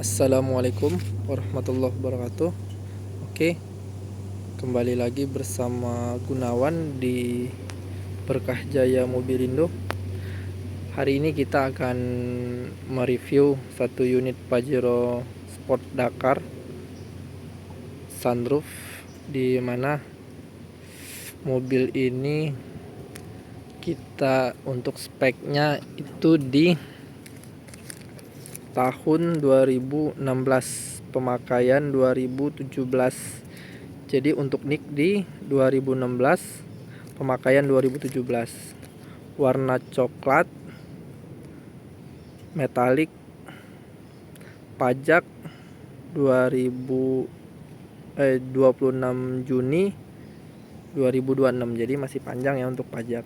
Assalamualaikum warahmatullahi wabarakatuh. Oke, kembali lagi bersama Gunawan di Berkah Jaya Mobilindo. Hari ini kita akan mereview satu unit Pajero Sport Dakar sunroof, di mana mobil ini kita untuk speknya itu di tahun 2016, pemakaian 2017. Jadi untuk NIK di 2016, pemakaian 2017. Warna coklat metalik, pajak 26 Juni 2026. Jadi masih panjang ya untuk pajak.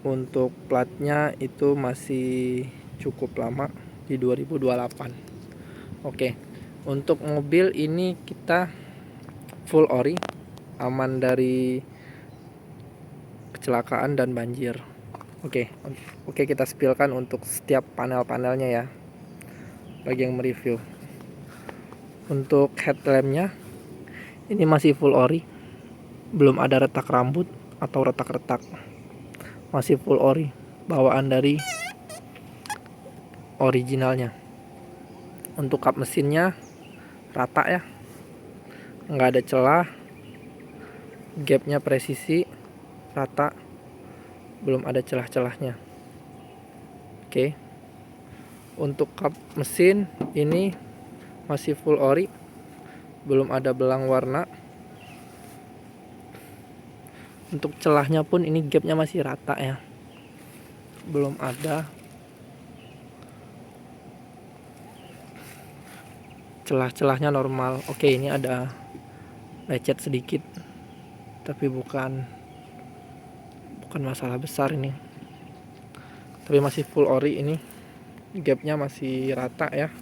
Untuk platnya itu masih cukup lama di 2028. Oke, untuk mobil ini kita full ori, aman dari kecelakaan dan banjir. Oke, kita spillkan untuk setiap panel-panelnya ya, bagi yang mereview. Untuk headlampnya ini masih full ori, belum ada retak rambut atau retak-retak, masih full ori, bawaan dari originalnya. Untuk kap mesinnya rata ya, nggak ada celah, gapnya presisi, rata, belum ada celah-celahnya. Oke, untuk kap mesin ini masih full ori, belum ada belang warna. Untuk celahnya pun ini gapnya masih rata ya, belum ada celah-celahnya, normal. Oke, ini ada lecet sedikit, tapi bukan masalah besar ini, tapi masih full ori. Ini gapnya masih rata ya,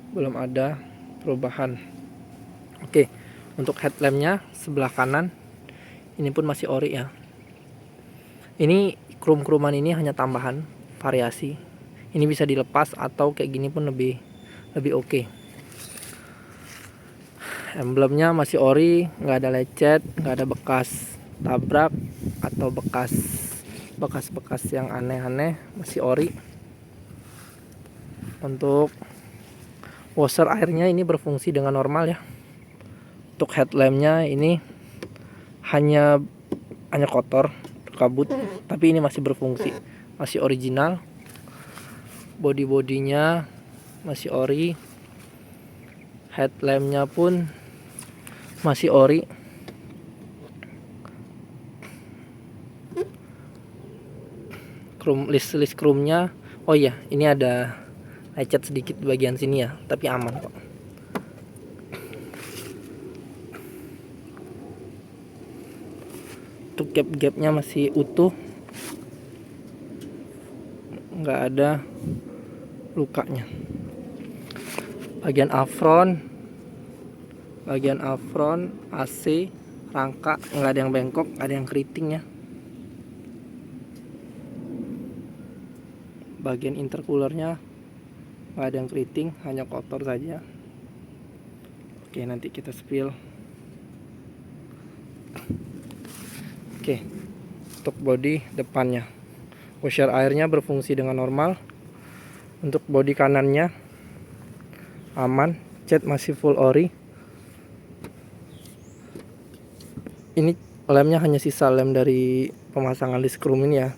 belum ada perubahan. Oke, untuk headlampnya sebelah kanan ini pun masih ori ya. Ini krum-kruman ini hanya tambahan variasi, ini bisa dilepas atau kayak gini pun lebih oke. Emblemnya masih ori, nggak ada lecet, nggak ada bekas tabrak atau bekas yang aneh-aneh, masih ori. Untuk washer airnya ini berfungsi dengan normal ya. Untuk headlampnya ini hanya kotor, kabut, tapi ini masih berfungsi, masih original. Bodinya masih ori, headlampnya pun masih ori. List chrome-nya, oh iya, ini ada lecet sedikit di bagian sini ya, tapi aman kok. Untuk gap-gapnya masih utuh, nggak ada lukanya. Bagian afron AC, rangka nggak ada yang bengkok, nggak ada yang keriting ya. Bagian intercoolernya nggak ada yang keriting, hanya kotor saja. Oke, nanti kita spill. Oke, untuk bodi depannya, washer airnya berfungsi dengan normal. Untuk bodi kanannya aman, cat masih full ori. Ini lemnya hanya sisa lem dari pemasangan list chrome ini ya.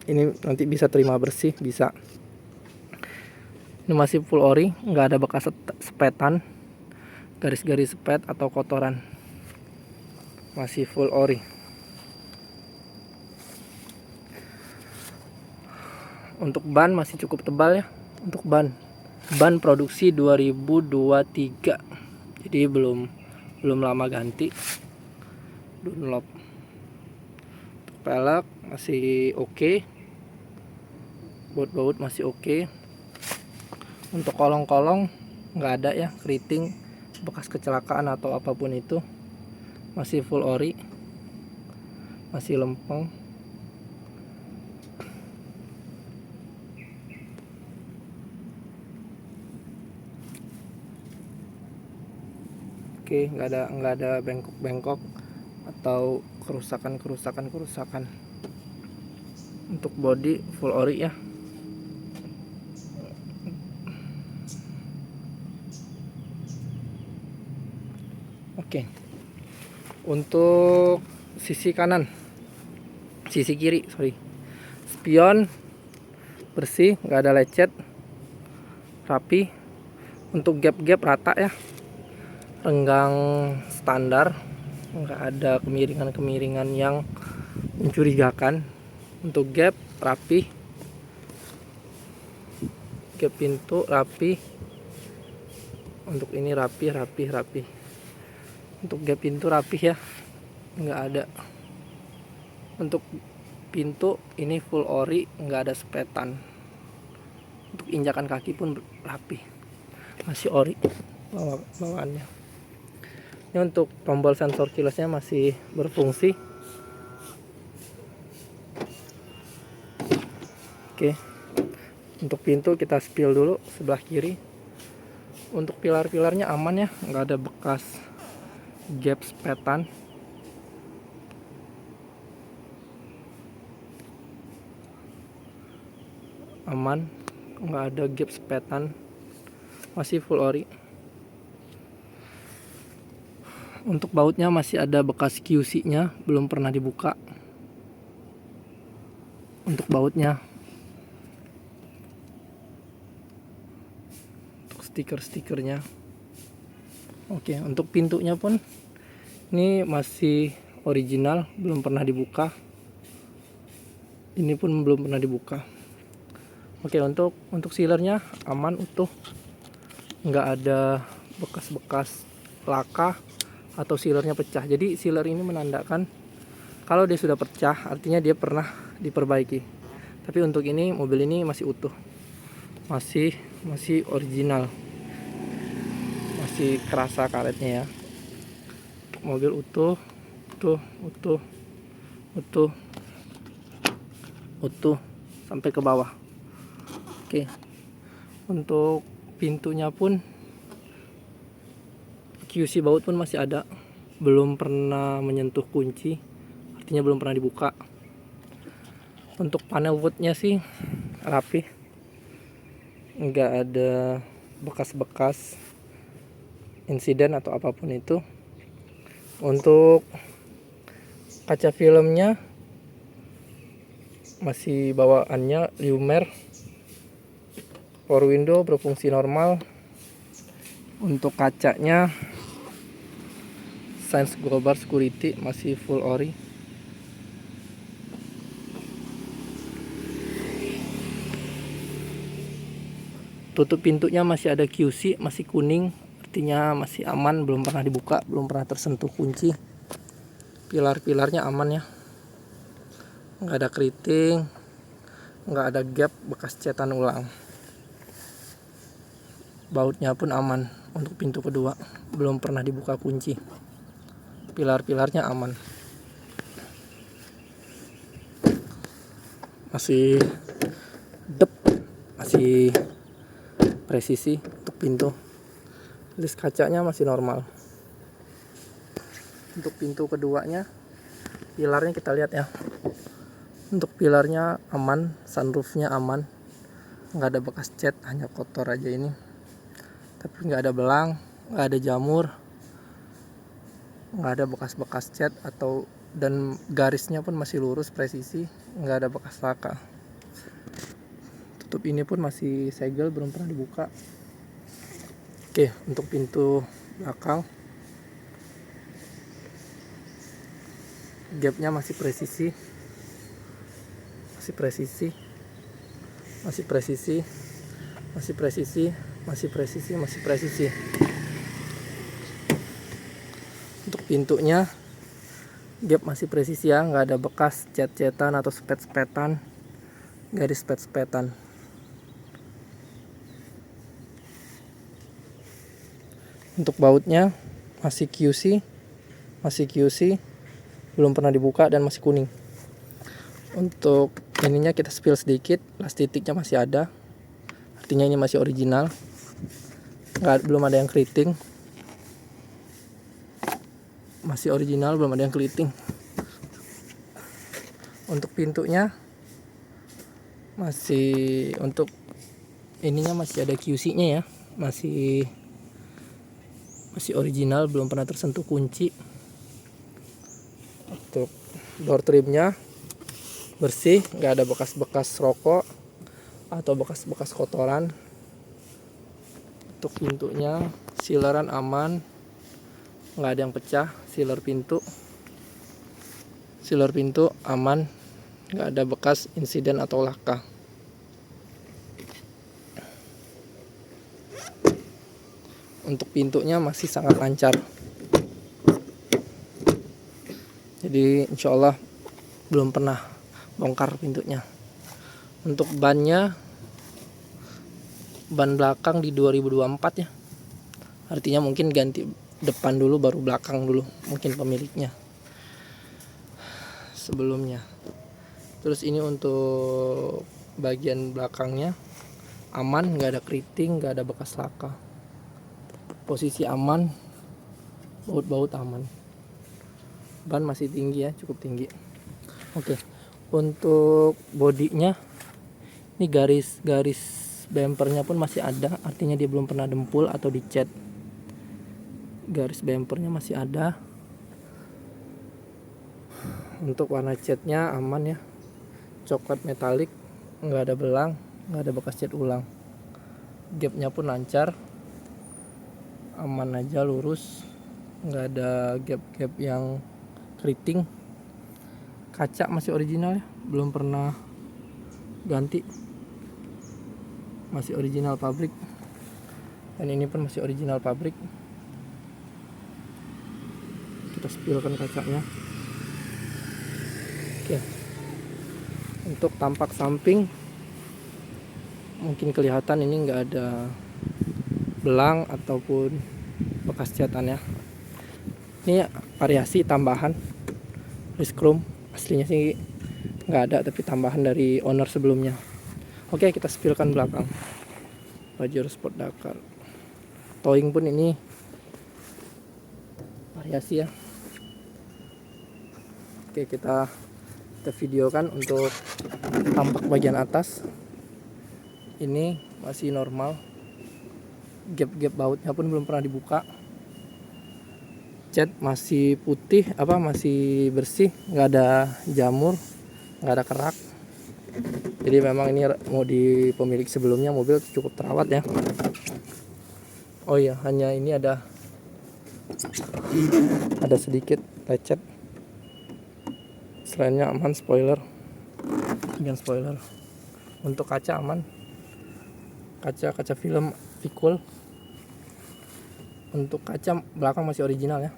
Ini nanti bisa terima bersih, bisa. Ini masih full ori, nggak ada bekas sepetan, garis-garis sepet atau kotoran, masih full ori. Untuk ban masih cukup tebal ya. Untuk ban produksi 2023, jadi belum lama ganti. Dunlop. Untuk pelek masih oke, baut masih oke. Untuk kolong-kolong nggak ada ya keriting, bekas kecelakaan atau apapun itu, masih full ori, masih lempeng. Oke, nggak ada bengkok-bengkok atau kerusakan. Untuk body full ori ya. Oke, untuk sisi kiri spion bersih, nggak ada lecet, rapi. Untuk gap rata ya, renggang standar, nggak ada kemiringan yang mencurigakan. Untuk gap rapi, gap pintu rapi. Untuk ini rapi. Untuk gap pintu rapi ya, nggak ada. Untuk pintu ini full ori, nggak ada sepetan. Untuk injakan kaki pun rapi, masih ori bawaannya. Ini untuk tombol sensor kilosnya masih berfungsi. Oke, untuk pintu kita spill dulu sebelah kiri. Untuk pilar-pilarnya aman ya, nggak ada bekas gap sepetan. Aman, nggak ada gap sepetan, masih full ori. Untuk bautnya masih ada bekas QC nya, belum pernah dibuka. Untuk bautnya, untuk stiker-stikernya. Oke, untuk pintunya pun ini masih original, belum pernah dibuka. Ini pun belum pernah dibuka. Oke, untuk sealernya aman, utuh, nggak ada bekas-bekas laka atau sealernya pecah. Jadi sealer ini menandakan kalau dia sudah pecah, artinya dia pernah diperbaiki. Tapi untuk ini, mobil ini masih utuh, masih original, masih kerasa karetnya ya. Mobil utuh sampai ke bawah. Oke, untuk pintunya pun QC baut pun masih ada, belum pernah menyentuh kunci, artinya belum pernah dibuka. Untuk panel woodnya sih rapi, nggak ada bekas-bekas insiden atau apapun itu. Untuk kaca filmnya masih bawaannya Lumiere, power window berfungsi normal. Untuk kacanya Science Global Security masih full ori. Tutup pintunya masih ada QC, masih kuning, artinya masih aman, belum pernah dibuka, belum pernah tersentuh kunci. Pilar-pilarnya aman ya, nggak ada keriting, nggak ada gap bekas cetan ulang. Bautnya pun aman. Untuk pintu kedua belum pernah dibuka kunci. Pilar-pilarnya aman, masih masih presisi. Untuk pintu, list kacanya masih normal. Untuk pintu keduanya, pilarnya kita lihat ya. Untuk pilarnya aman, sunroofnya aman, nggak ada bekas cat, hanya kotor aja ini. Tapi nggak ada belang, nggak ada jamur, nggak ada bekas-bekas cat dan garisnya pun masih lurus presisi, nggak ada bekas laka. Tutup ini pun masih segel, belum pernah dibuka. Oke, untuk pintu belakang, gapnya masih presisi, masih presisi. Untuk pintunya gap masih presisi ya, nggak ada bekas cat-catan atau spet-spetan, garis spet-spetan. Untuk bautnya masih QC, belum pernah dibuka dan masih kuning. Untuk ininya kita spill sedikit, las titiknya masih ada, artinya ini masih original, belum ada yang keriting. masih original, belum ada yang keriting. Untuk pintunya masih, untuk ininya masih ada QC-nya ya, masih original, belum pernah tersentuh kunci. Untuk door trimnya bersih, nggak ada bekas-bekas rokok atau bekas-bekas kotoran. Untuk pintunya sealeran aman, nggak ada yang pecah. Sealer pintu aman, nggak ada bekas insiden atau laka. Untuk pintunya masih sangat lancar, jadi insya Allah belum pernah bongkar pintunya. Untuk bannya, ban belakang di 2024 ya, artinya mungkin ganti depan dulu baru belakang dulu mungkin pemiliknya sebelumnya. Terus ini untuk bagian belakangnya aman, nggak ada keriting, nggak ada bekas laka. Posisi aman, baut aman. Ban masih tinggi ya, cukup tinggi. Oke, untuk bodinya ini garis bempernya pun masih ada, artinya dia belum pernah dempul atau dicat. Garis bempernya masih ada. Untuk warna catnya aman ya, coklat metalik, nggak ada belang, nggak ada bekas cat ulang. Gapnya pun lancar, aman aja, lurus, nggak ada gap yang keriting. Kaca masih original ya, belum pernah ganti, masih original pabrik. Dan ini pun masih original pabrik. Kita spilkan kacanya. Oke, untuk tampak samping mungkin kelihatan ini nggak ada belang ataupun bekas catan ya. Ini variasi tambahan wrist chrome, aslinya sih nggak ada, tapi tambahan dari owner sebelumnya. Oke, kita spilkan belakang. Pajero Sport Dakar. Towing pun ini variasi ya. Oke, kita videokan untuk tampak bagian atas. Ini masih normal, gap bautnya pun belum pernah dibuka. Cat masih putih, masih bersih, nggak ada jamur, nggak ada kerak. Jadi memang ini mau di pemilik sebelumnya mobil cukup terawat ya. Oh iya, hanya ini ada sedikit lecet. Selainnya aman, bagian spoiler. Untuk kaca aman, kaca film Vicul. Untuk kaca belakang masih original ya.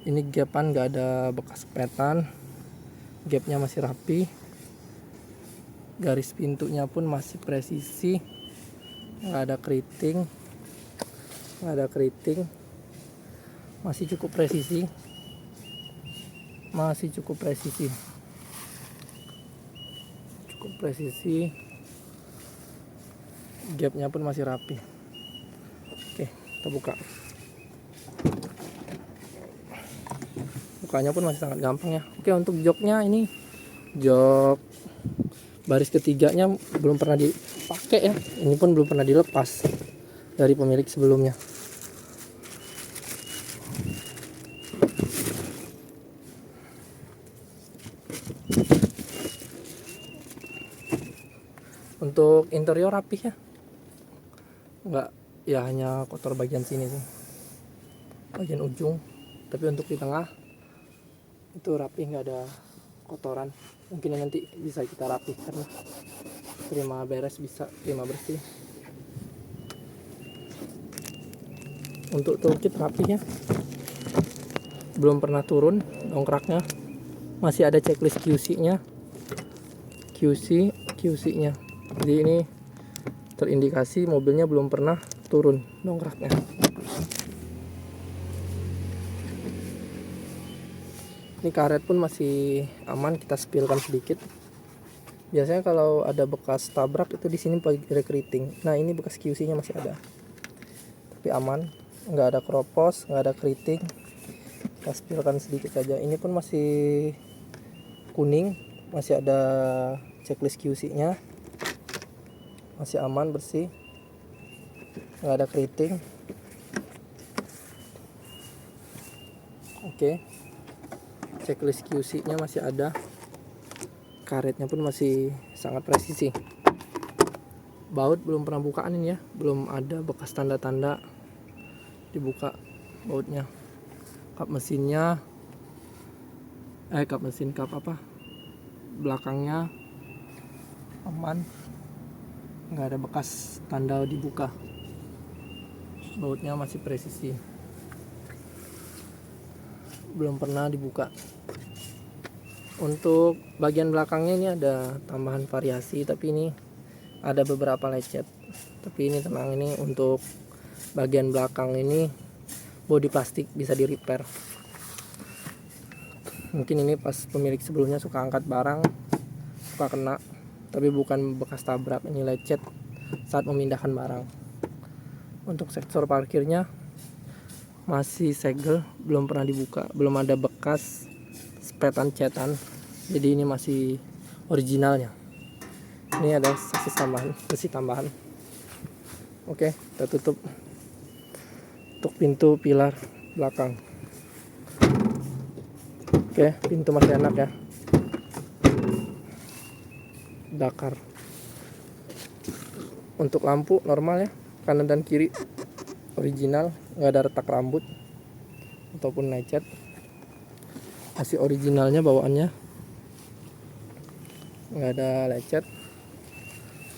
Ini gapan nggak ada bekas petan, gapnya masih rapi. Garis pintunya pun masih presisi, nggak ada keriting, masih cukup presisi. Gapnya pun masih rapi. Oke, kita buka. Bukanya pun masih sangat gampang ya. Oke, untuk joknya ini jok baris ketiganya belum pernah dipakai ya. Ini pun belum pernah dilepas dari pemilik sebelumnya. Untuk interior rapih ya, nggak ya, hanya kotor bagian sini sih, bagian ujung. Tapi untuk di tengah itu rapih, nggak ada kotoran. Mungkin nanti bisa kita rapihkan, terima beres, bisa terima bersih. Untuk toolkit rapih ya, belum pernah turun dongkraknya, masih ada checklist QC-nya. Jadi ini terindikasi mobilnya belum pernah turun dongkraknya. Ini karet pun masih aman, kita spilkan sedikit. Biasanya kalau ada bekas tabrak itu di sini ada keriting. Nah, ini bekas QC-nya masih ada. Tapi aman, nggak ada keropos, nggak ada keriting. kita spillkan sedikit saja. Ini pun masih kuning, masih ada checklist QC nya, masih aman, bersih, nggak ada keriting. Oke, checklist QC nya masih ada, karetnya pun masih sangat presisi. Baut belum pernah bukaan ini ya, belum ada bekas tanda-tanda dibuka bautnya. Kap mesinnya belakangnya aman, nggak ada bekas tanda dibuka. Bautnya masih presisi, belum pernah dibuka. Untuk bagian belakangnya ini ada tambahan variasi, tapi ini ada beberapa lecet. Tapi ini tenang, ini untuk bagian belakang ini bodi plastik, bisa di repair. Mungkin ini pas pemilik sebelumnya suka angkat barang, suka kena, tapi bukan bekas tabrak, ini lecet saat memindahkan barang. Untuk sektor parkirnya masih segel, belum pernah dibuka, belum ada bekas sepetan cetan, jadi ini masih originalnya. Ini ada sasis tambahan, besi tambahan. Oke, kita tutup. Untuk pintu pilar belakang, oke, pintu masih enak ya, dakar. Untuk lampu normal ya, kanan dan kiri original, nggak ada retak rambut ataupun lecet, masih originalnya bawaannya, nggak ada lecet.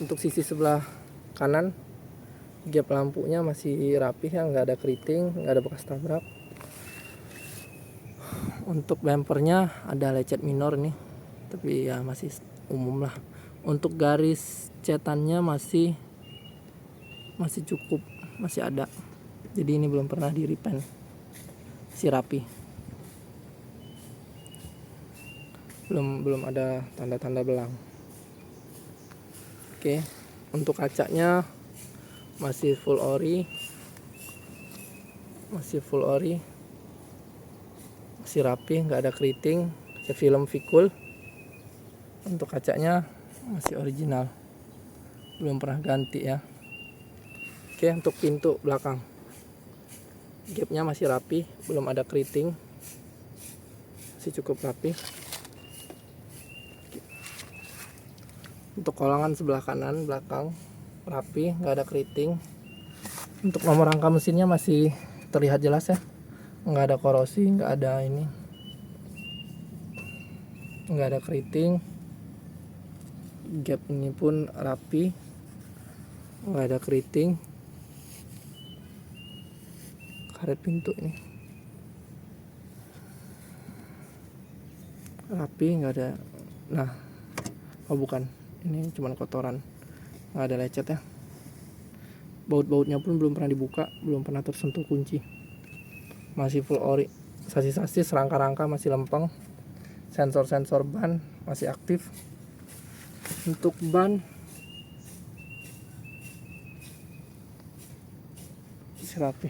Untuk sisi sebelah kanan, gap lampunya masih rapih ya, nggak ada keriting, nggak ada bekas tabrak. Untuk bumpernya ada lecet minor nih, tapi ya masih umum lah. Untuk garis cetannya masih cukup, masih ada, jadi ini belum pernah di repaint, masih rapi, belum ada tanda-tanda belang. Oke, untuk kacanya masih full ori, masih rapi, nggak ada keriting, film Vicul. Untuk kacanya masih original, belum pernah ganti ya. Oke, untuk pintu belakang, gapnya masih rapi, belum ada keriting, masih cukup rapi. Untuk kolangan sebelah kanan belakang rapi, nggak ada keriting. Untuk nomor rangka mesinnya masih terlihat jelas ya, nggak ada korosi, nggak ada ini, nggak ada keriting. Gap ini pun rapi, nggak ada keriting. Karet pintu ini rapi, nggak ada, nah, oh bukan, ini cuma kotoran, nggak ada lecet ya. Baut-bautnya pun belum pernah dibuka, belum pernah tersentuh kunci, masih full ori. Sasis-sasis, rangka-rangka masih lempeng, sensor-sensor ban masih aktif. Untuk ban masih rapi.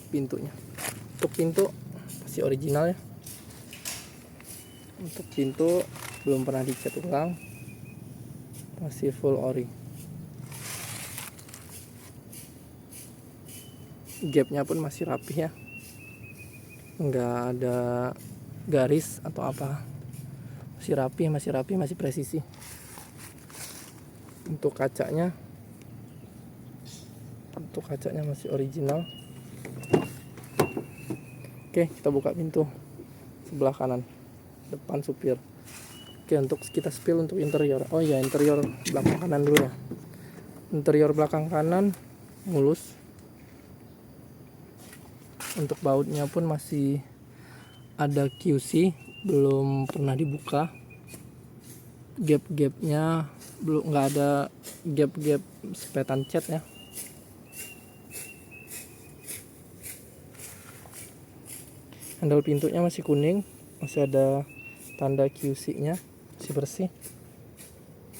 Pintunya, untuk pintu masih original ya. Untuk pintu belum pernah dicat ulang, masih full ori. Gapnya pun masih rapi ya, nggak ada garis atau apa, masih rapi, masih presisi. Untuk kacanya masih original. Oke, kita buka pintu sebelah kanan, depan supir. Oke, untuk kita spill untuk interior. Oh ya, interior belakang kanan dulu ya. Interior belakang kanan mulus. Untuk bautnya pun masih ada QC, belum pernah dibuka. Gap-gapnya belum, nggak ada gap-gap sepetan cat ya. Handle pintunya masih kuning, masih ada tanda QC nya, masih bersih.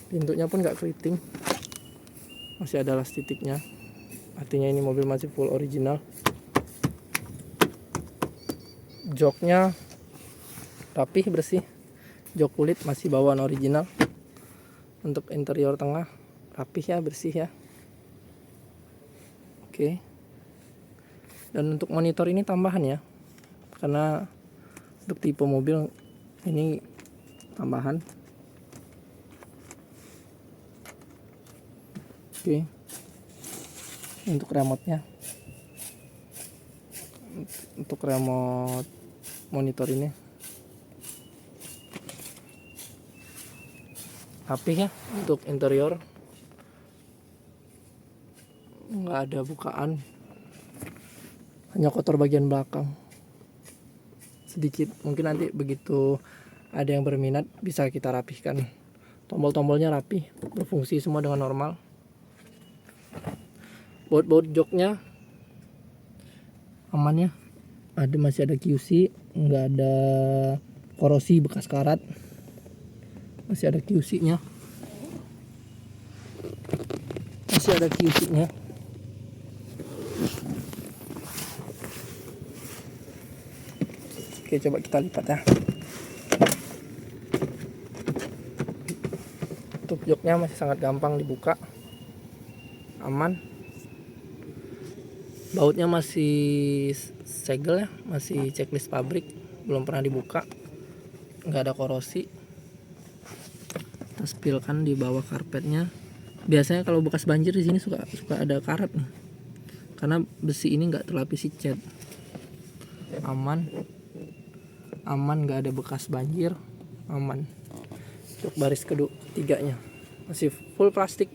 Pintunya pun nggak keriting. masih ada las titiknya, artinya ini mobil masih full original. Joknya rapih, bersih, jok kulit masih bawaan original. Untuk interior tengah rapih ya, bersih ya. Oke. Dan untuk monitor ini tambahan ya, karena untuk tipe mobil ini tambahan. Oke. Untuk remote-nya, untuk remote monitor ini rapih ya. Untuk interior nggak ada bukaan, hanya kotor bagian belakang sedikit. Mungkin nanti begitu ada yang berminat bisa kita rapihkan. Tombol-tombolnya rapih, berfungsi semua dengan normal. Baut-baut joknya aman ya, masih ada QC, nggak ada korosi bekas karat, masih ada QC nya, Oke, coba kita lipat ya. Tutup joknya masih sangat gampang dibuka, aman. Bautnya masih segel ya, masih checklist pabrik, belum pernah dibuka, nggak ada korosi. Kita spilkan di bawah karpetnya. Biasanya kalau bekas banjir di sini suka ada karat nih, karena besi ini nggak terlapisi cat. Aman, nggak ada bekas banjir, aman. Untuk baris ketiganya masih full plastik.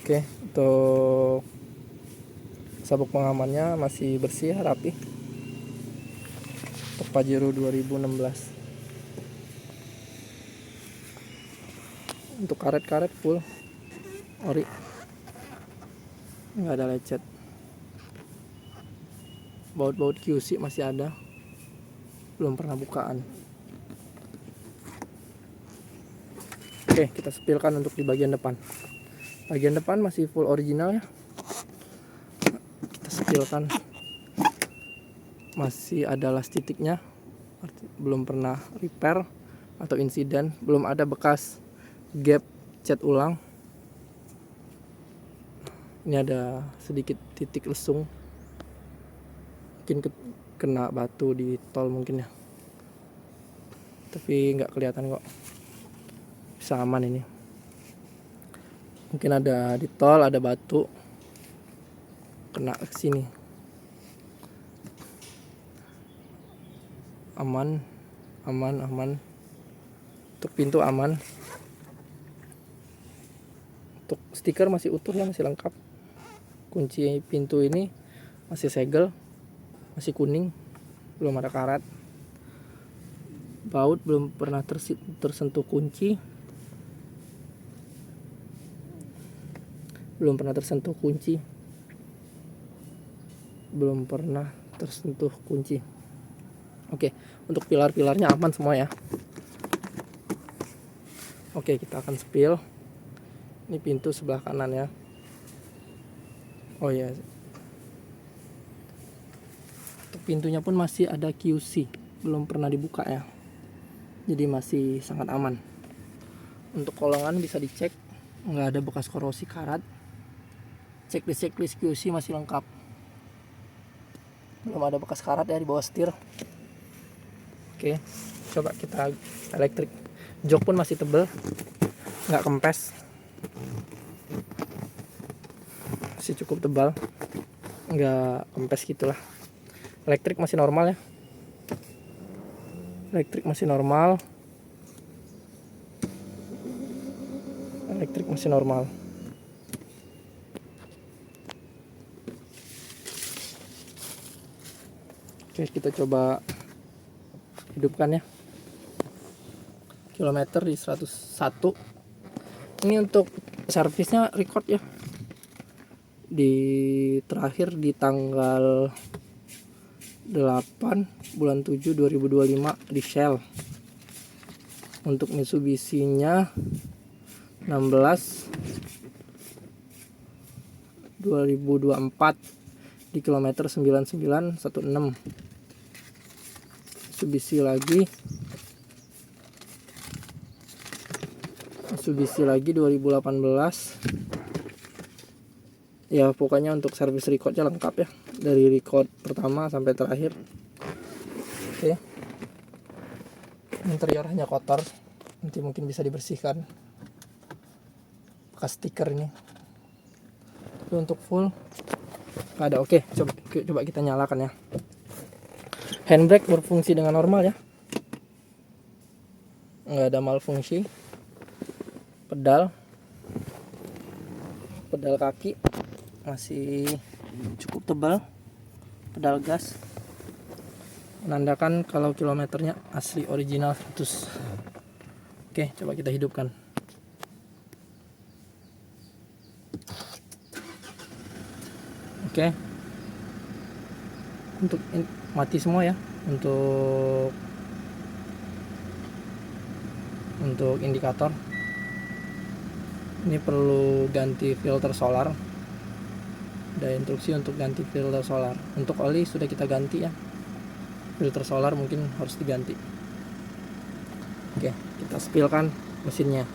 Oke, untuk sabuk pengamannya masih bersih, rapi. Untuk Pajero 2016. Untuk karet-karet full ori, nggak ada lecet. Baut-baut QC masih ada, belum pernah bukaan. Oke, kita spilkan untuk di bagian depan. Bagian depan masih full original ya, kita spilkan. Masih ada las titiknya, belum pernah repair atau insiden, belum ada bekas gap cat ulang. Ini ada sedikit titik lesung, mungkin kena batu di tol mungkin ya, tapi nggak kelihatan kok, bisa aman ini. Mungkin ada di tol, ada batu kena ke sini. Aman. Untuk pintu aman. Untuk stiker masih utuh ya, masih lengkap. Kunci pintu ini masih segel, masih kuning, belum ada karat. Baut belum pernah tersentuh kunci. Belum pernah tersentuh kunci. Oke, untuk pilar-pilarnya aman semua ya. Oke, kita akan spill. Ini pintu sebelah kanan ya. Oh ya, untuk pintunya pun masih ada QC, belum pernah dibuka ya, jadi masih sangat aman. Untuk kolongan bisa dicek, nggak ada bekas korosi karat. Checklist QC masih lengkap, belum ada bekas karat ya di bawah setir. Oke, coba kita elektrik. Jok pun masih tebal, nggak kempes, masih cukup tebal, nggak kempes gitulah. Elektrik masih normal ya, elektrik masih normal. Oke, kita coba hidupkan ya. Kilometer di 101. Ini untuk servisnya record ya, di terakhir di tanggal 8 bulan 7 2025 di Shell. Untuk Mitsubishi-nya 16 2024 di kilometer 9916. Mitsubishi lagi 2018. Ya pokoknya untuk service recordnya lengkap ya, dari record pertama sampai terakhir. Oke. Interior hanya kotor, nanti mungkin bisa dibersihkan bekas stiker ini. Tapi untuk full nggak ada. Oke, coba kita nyalakan ya. Handbrake berfungsi dengan normal ya, nggak ada malfungsi. Pedal kaki masih cukup tebal. Pedal gas menandakan kalau kilometernya asli original 100. Oke, coba kita hidupkan. Oke, untuk mati semua ya. Untuk indikator ini perlu ganti filter solar. Ada instruksi untuk ganti filter solar. Untuk oli sudah kita ganti ya, filter solar mungkin harus diganti. Oke, kita spillkan mesinnya.